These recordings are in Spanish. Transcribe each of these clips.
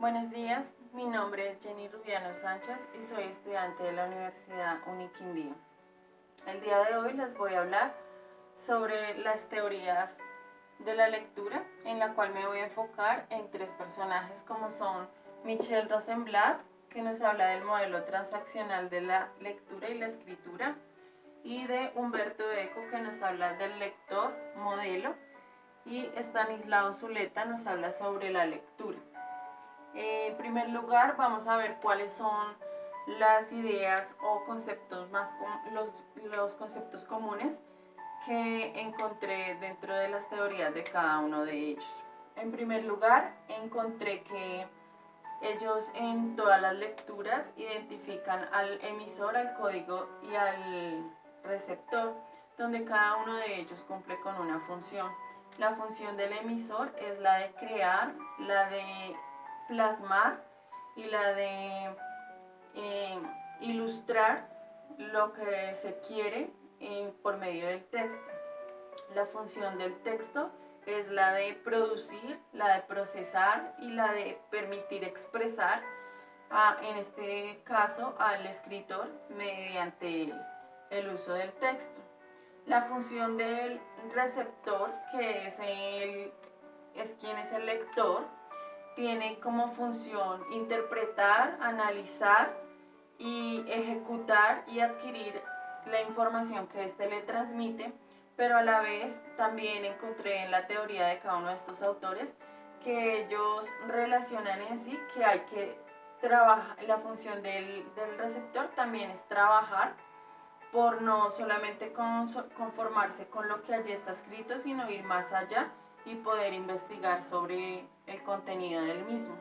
Buenos días, mi nombre es Jenny Rubiano Sánchez y soy estudiante de la Universidad Uniquindío. El día de hoy les voy a hablar sobre las teorías de la lectura, en la cual me voy a enfocar en tres personajes como son Michel Rosenblatt, que nos habla del modelo transaccional de la lectura y la escritura, y de Umberto Eco, que nos habla del lector modelo, y Estanislao Zuleta nos habla sobre la lectura. En primer lugar, vamos a ver cuáles son las ideas o conceptos los conceptos comunes que encontré dentro de las teorías de cada uno de ellos. En primer lugar, encontré que ellos en todas las lecturas identifican al emisor, al código y al receptor, donde cada uno de ellos cumple con una función. La función del emisor es la de crear, la de plasmar y la de ilustrar lo que se quiere por medio del texto. La función del texto es la de producir, la de procesar y la de permitir expresar, en este caso, al escritor mediante el uso del texto. La función del receptor, que es quien es el lector, tiene como función interpretar, analizar y ejecutar y adquirir la información que éste le transmite, pero a la vez también encontré en la teoría de cada uno de estos autores que ellos relacionan en sí que hay que trabajar, la función del receptor también es trabajar por no solamente conformarse con lo que allí está escrito, sino ir más allá y poder investigar sobre el contenido del mismo.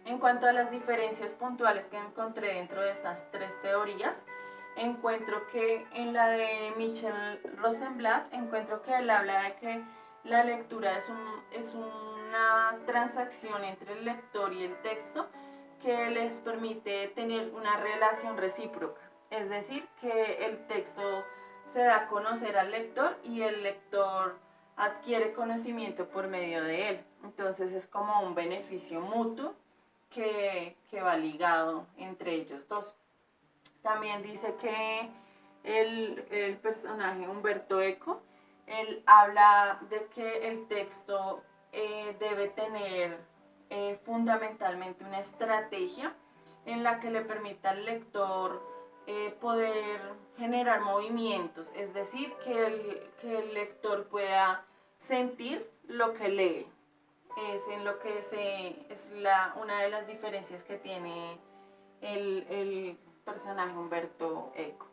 En cuanto a las diferencias puntuales que encontré dentro de estas tres teorías, encuentro que en la de Michel Rosenblatt, encuentro que él habla de que la lectura es una transacción entre el lector y el texto que les permite tener una relación recíproca. Es decir, que el texto se da a conocer al lector y el lector adquiere conocimiento por medio de él. Entonces es como un beneficio mutuo que va ligado entre ellos dos. También dice que el personaje Umberto Eco, él habla de que el texto debe tener fundamentalmente una estrategia en la que le permita al lector poder generar movimientos, es decir, que el lector pueda sentir lo que lee. Es en lo que una de las diferencias que tiene el personaje Umberto Eco.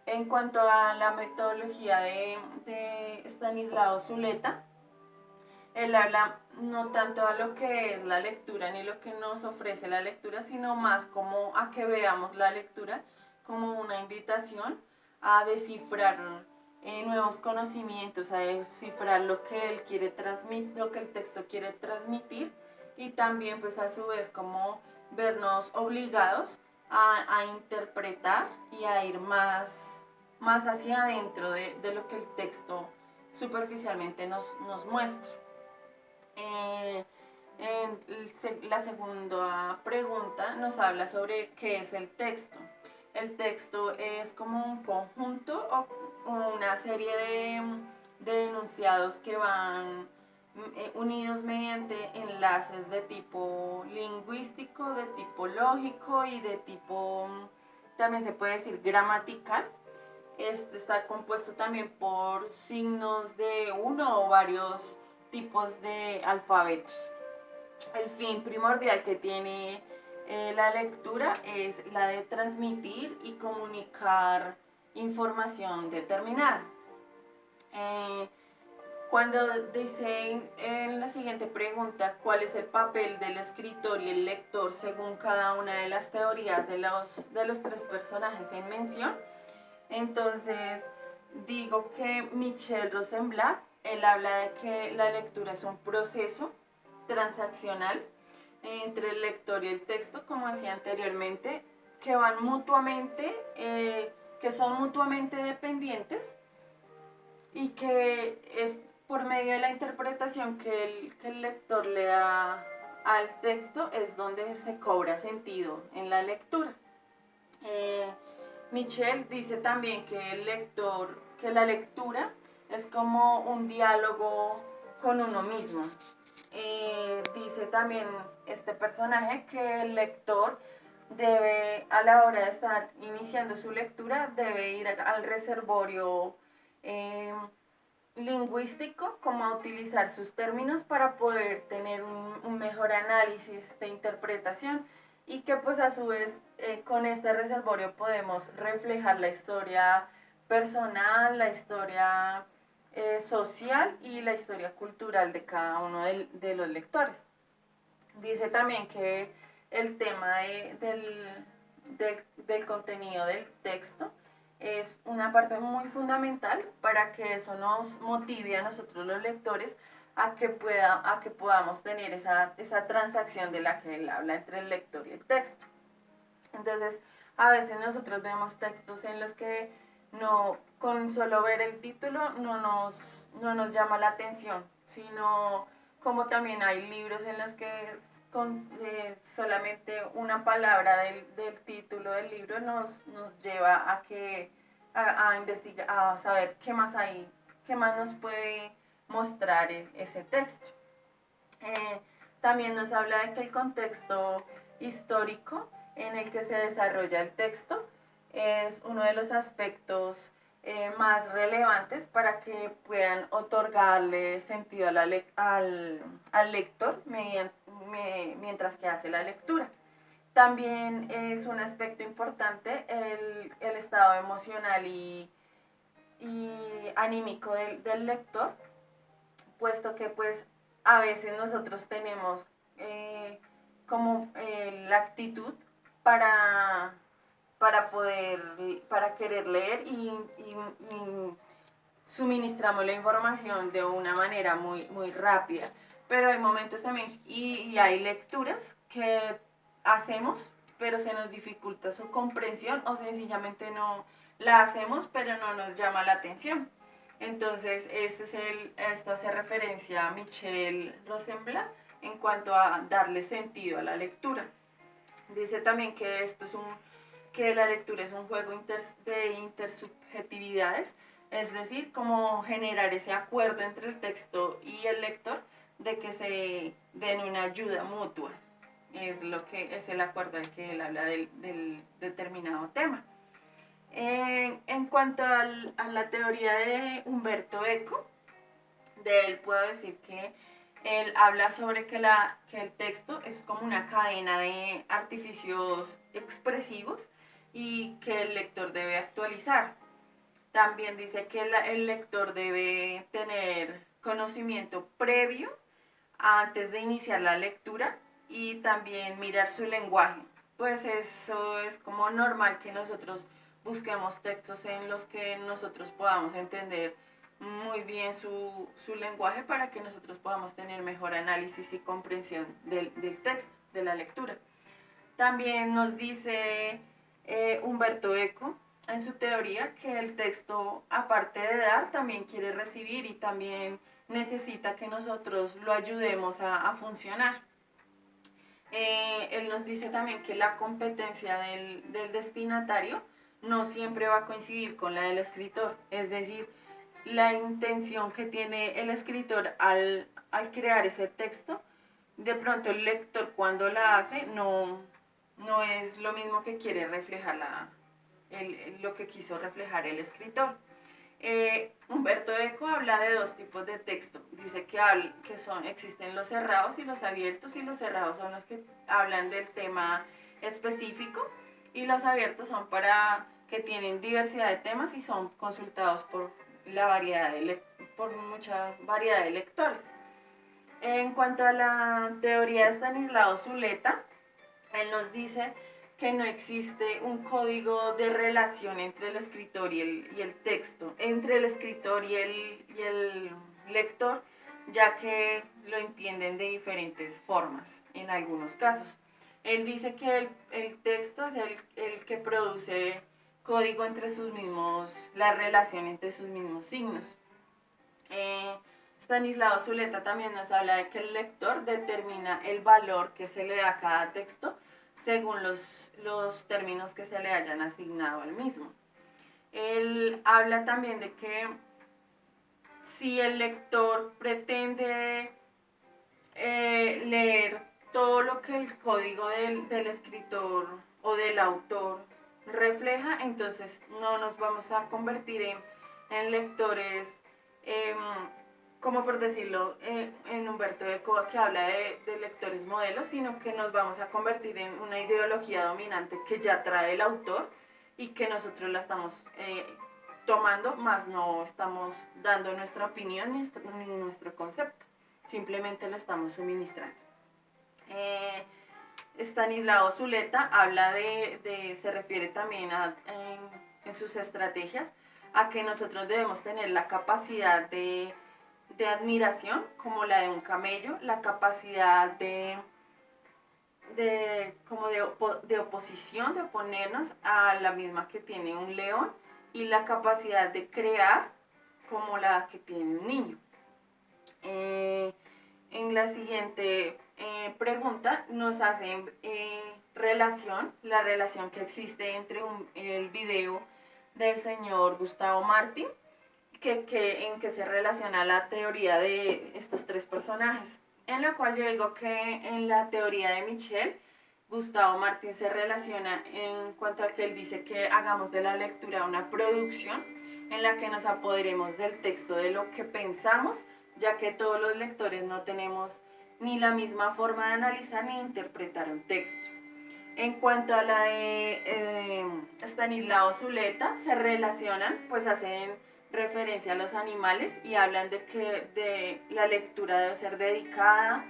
En cuanto a la metodología de Estanislao Zuleta, él habla no tanto a lo que es la lectura ni lo que nos ofrece la lectura, sino más como a que veamos la lectura como una invitación a descifrar nuevos conocimientos, a descifrar lo que él quiere transmitir, lo que el texto quiere transmitir, y también pues a su vez como vernos obligados a interpretar y a ir más hacia adentro de lo que el texto superficialmente nos muestra. La segunda pregunta nos habla sobre qué es el texto. El texto es como un conjunto o una serie de enunciados que van unidos mediante enlaces de tipo lingüístico, de tipo lógico y de tipo, también se puede decir, gramatical. Este está compuesto también por signos de uno o varios tipos de alfabetos. El fin primordial que tiene la lectura es la de transmitir y comunicar información determinada. Cuando dicen en la siguiente pregunta cuál es el papel del escritor y el lector según cada una de las teorías de los tres personajes en mención, entonces digo que Michel Rosenblatt, él habla de que la lectura es un proceso transaccional entre el lector y el texto, como decía anteriormente, que van mutuamente, que son mutuamente dependientes y que es por medio de la interpretación que el lector le da al texto es donde se cobra sentido en la lectura. Michel dice también que que la lectura es como un diálogo con uno mismo. Dice también este personaje que el lector debe, a la hora de estar iniciando su lectura, debe ir al reservorio eh, lingüístico, como a utilizar sus términos para poder tener un mejor análisis de interpretación, y que pues a su vez con este reservorio podemos reflejar la historia personal, la historia social y la historia cultural de cada uno de los lectores. Dice también que el tema del contenido del texto es una parte muy fundamental para que eso nos motive a nosotros los lectores a que podamos tener esa transacción de la que él habla entre el lector y el texto. Entonces, a veces nosotros vemos textos en los que no, con solo ver el título no nos llama la atención, sino como también hay libros en los que con solamente una palabra del título del libro nos lleva a investigar, a saber qué más hay, qué más nos puede mostrar ese texto. También nos habla de que el contexto histórico en el que se desarrolla el texto es uno de los aspectos más relevantes para que puedan otorgarle sentido al lector mientras que hace la lectura. También es un aspecto importante el estado emocional y anímico del lector, puesto que pues a veces nosotros tenemos la actitud para para querer leer y suministramos la información de una manera muy rápida. Pero hay momentos también y hay lecturas que hacemos, pero se nos dificulta su comprensión o sencillamente no la hacemos, pero no nos llama la atención. Entonces, esto hace referencia a Michel Rosenblatt en cuanto a darle sentido a la lectura. Dice también que que la lectura es un juego de intersubjetividades, es decir, como generar ese acuerdo entre el texto y el lector de que se den una ayuda mutua. Es el acuerdo al que él habla del determinado tema. En cuanto a la teoría de Umberto Eco, de él puedo decir que él habla sobre que el texto es como una cadena de artificios expresivos y que el lector debe actualizar. También dice que el lector debe tener conocimiento previo antes de iniciar la lectura y también mirar su lenguaje. Pues eso es como normal que nosotros busquemos textos en los que nosotros podamos entender muy bien su lenguaje para que nosotros podamos tener mejor análisis y comprensión del texto, de la lectura. También nos dice Umberto Eco en su teoría que el texto, aparte de dar, también quiere recibir y también necesita que nosotros lo ayudemos a funcionar. Él nos dice también que la competencia del destinatario no siempre va a coincidir con la del escritor, es decir, la intención que tiene el escritor al crear ese texto, de pronto el lector cuando la hace no es lo mismo que quiere reflejar lo que quiso reflejar el escritor. Humberto Eco habla de dos tipos de texto. Dice que existen los cerrados y los abiertos, y los cerrados son los que hablan del tema específico y los abiertos son para que tienen diversidad de temas y son consultados por mucha variedad de lectores. En cuanto a la teoría de Stanislao Zuleta, él nos dice que no existe un código de relación entre el escritor y el texto, entre el escritor y el lector, ya que lo entienden de diferentes formas en algunos casos. Él dice que el texto es el que produce código entre la relación entre sus mismos signos. Stanislao Zuleta también nos habla de que el lector determina el valor que se le da a cada texto según los términos que se le hayan asignado al mismo. Él habla también de que si el lector pretende leer todo lo que el código del escritor o del autor refleja, entonces no nos vamos a convertir en lectores, como por decirlo, en Humberto Eco, que habla de lectores modelos, sino que nos vamos a convertir en una ideología dominante que ya trae el autor y que nosotros la estamos tomando, más no estamos dando nuestra opinión ni nuestro concepto, simplemente lo estamos suministrando. Stanislao Zuleta habla se refiere también en sus estrategias a que nosotros debemos tener la capacidad de admiración como la de un camello, la capacidad de oposición, de oponernos a la misma que tiene un león, y la capacidad de crear como la que tiene un niño. En la siguiente pregunta nos hacen la relación que existe entre el video del señor Gustavo Martín, en que se relaciona la teoría de estos tres personajes, en la cual yo digo que en la teoría de Michel, Gustavo Martín se relaciona en cuanto a que él dice que hagamos de la lectura una producción en la que nos apoderemos del texto de lo que pensamos, ya que todos los lectores no tenemos ni la misma forma de analizar ni interpretar un texto. En cuanto a la de Stanislao Zuleta, se relacionan, pues hacen referencia a los animales y hablan de que la lectura debe ser dedicada,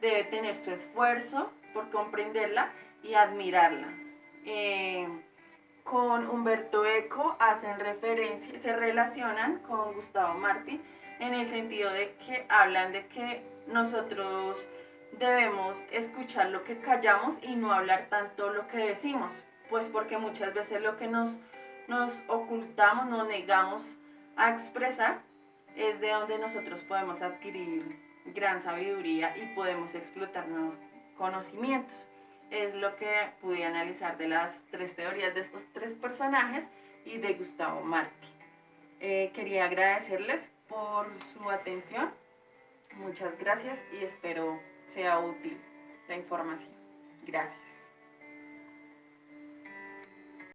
debe tener su esfuerzo por comprenderla y admirarla. Con Humberto Eco hacen referencia, se relacionan con Gustavo Martín en el sentido de que hablan de que nosotros debemos escuchar lo que callamos y no hablar tanto lo que decimos, pues porque muchas veces lo que nos ocultamos, nos negamos a expresar, es de donde nosotros podemos adquirir gran sabiduría y podemos explotar nuevos conocimientos. Es lo que pude analizar de las tres teorías de estos tres personajes y de Gustavo Martín. Quería agradecerles por su atención. Muchas gracias y espero sea útil la información. Gracias.